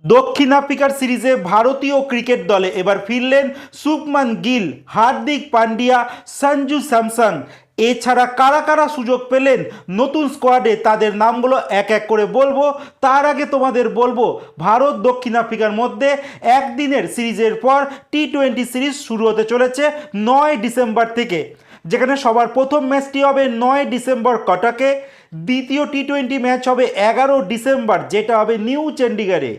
দক্ষিণ আফ্রিকার সিরিজে ভারতীয় ক্রিকেট দলে এবার ফিরলেন শুভমান গিল, হার্দিক পান্ডিয়া, সঞ্জু স্যামসন। এছাড়া কারা কারা সুযোগ পেলেন নতুন স্কোয়াডে তাদের নামগুলো এক এক করে বলবো। তার আগে তোমাদের বলবো, ভারত দক্ষিণ আফ্রিকার মধ্যে একদিনের সিরিজের পর টি-20 সিরিজ শুরু হতে চলেছে 9 ডিসেম্বর থেকে, যেখানে সবার প্রথম ম্যাচটি হবে 9 ডিসেম্বর কটকে। দ্বিতীয় টি-20 ম্যাচ হবে 11 ডিসেম্বর, যেটা হবে নিউ চণ্ডীগড়ে।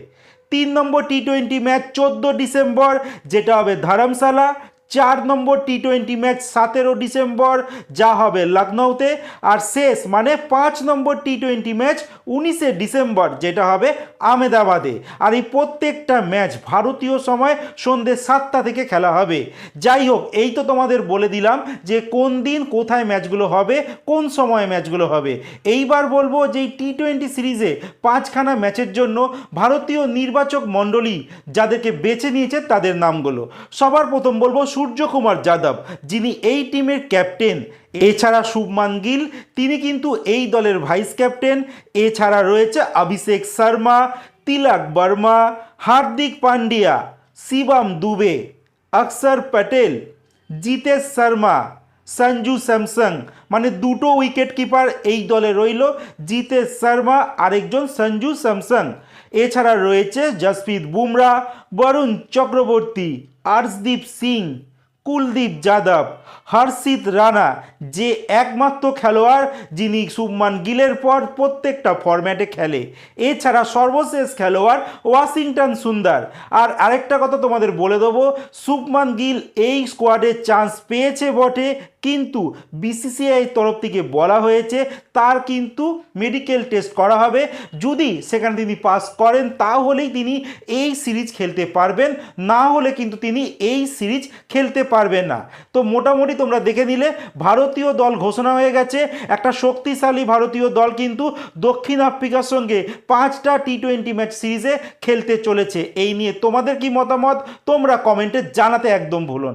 3 নম্বর টি-20 ম্যাচ 14 ডিসেম্বর, যেটা হবে ধর্মশালা। 4 নম্বর টি-20 ম্যাচ 17 ডিসেম্বর, যা হবে লখনৌতে। আর শেষ মানে 5 নম্বর টি-20 ম্যাচ 19 ডিসেম্বর, যেটা হবে আহমেদাবাদে। আর এই প্রত্যেকটা ম্যাচ ভারতীয় সময় সন্ধ্যে 7টা থেকে খেলা হবে। যাই হোক, এই তো তোমাদের বলে দিলাম যে কোন দিন কোথায় ম্যাচগুলো হবে, কোন সময়ে ম্যাচগুলো হবে। এইবার বলবো যে টি-20 সিরিজে 5খানা ম্যাচের জন্য ভারতীয় নির্বাচক মণ্ডলী যাদেরকে বেছে নিয়েছে তাদের নামগুলো। সবার প্রথম বলবো সূর্যকুমার যাদব, যিনি এই টিমের ক্যাপ্টেন। এছাড়া শুভমান গিল, তিনি কিন্তু এই দলের ভাইস ক্যাপ্টেন। এছাড়া রয়েছে অভিষেক শর্মা, তিলক বর্মা, হার্দিক পান্ডিয়া, শিবম দুবে, অক্ষর প্যাটেল, জিতেশ শর্মা, সঞ্জু স্যামসন। মানে দুটো উইকেট কিপার এই দলে রইল, জিতেশ শর্মা আরেকজন সঞ্জু স্যামসন। এছাড়া রয়েছে জসপ্রীত বুমরা, বরুণ চক্রবর্তী, আর্শদীপ সিং, কুলদীপ যাদব, হর্ষিত রানা, যে একমাত্র খেলোয়াড় যিনি শুভমান গিলের পর প্রত্যেকটা ফরম্যাটে খেলে। এছাড়া সর্বশেষ খেলোয়াড় ওয়াশিংটন সুন্দর। আর আরেকটা কথা তোমাদের বলে দেবো, শুভমান গিল এই স্কোয়াডে চান্স পেয়েছে বটে, কিন্তু বিসিসিআই তরফ থেকে বলা হয়েছে তার কিন্তু মেডিকেল টেস্ট করা হবে। যদি সেখানে তিনি পাস করেন তাহলেই তিনি এই সিরিজ খেলতে পারবেন, না হলে কিন্তু তিনি এই সিরিজ খেলতে পারবেন না। তো মোটামুটি তোমরা দেখে নিলে ভারতীয় দল ঘোষণা হয়ে গেছে। একটা শক্তিশালী ভারতীয় দল কিন্তু দক্ষিণ আফ্রিকার সঙ্গে 5টা টি-20 ম্যাচ সিরিজে খেলতে চলেছে। এই নিয়ে তোমাদের কি মতামত তোমরা কমেন্টে জানাতে একদম ভুলো না।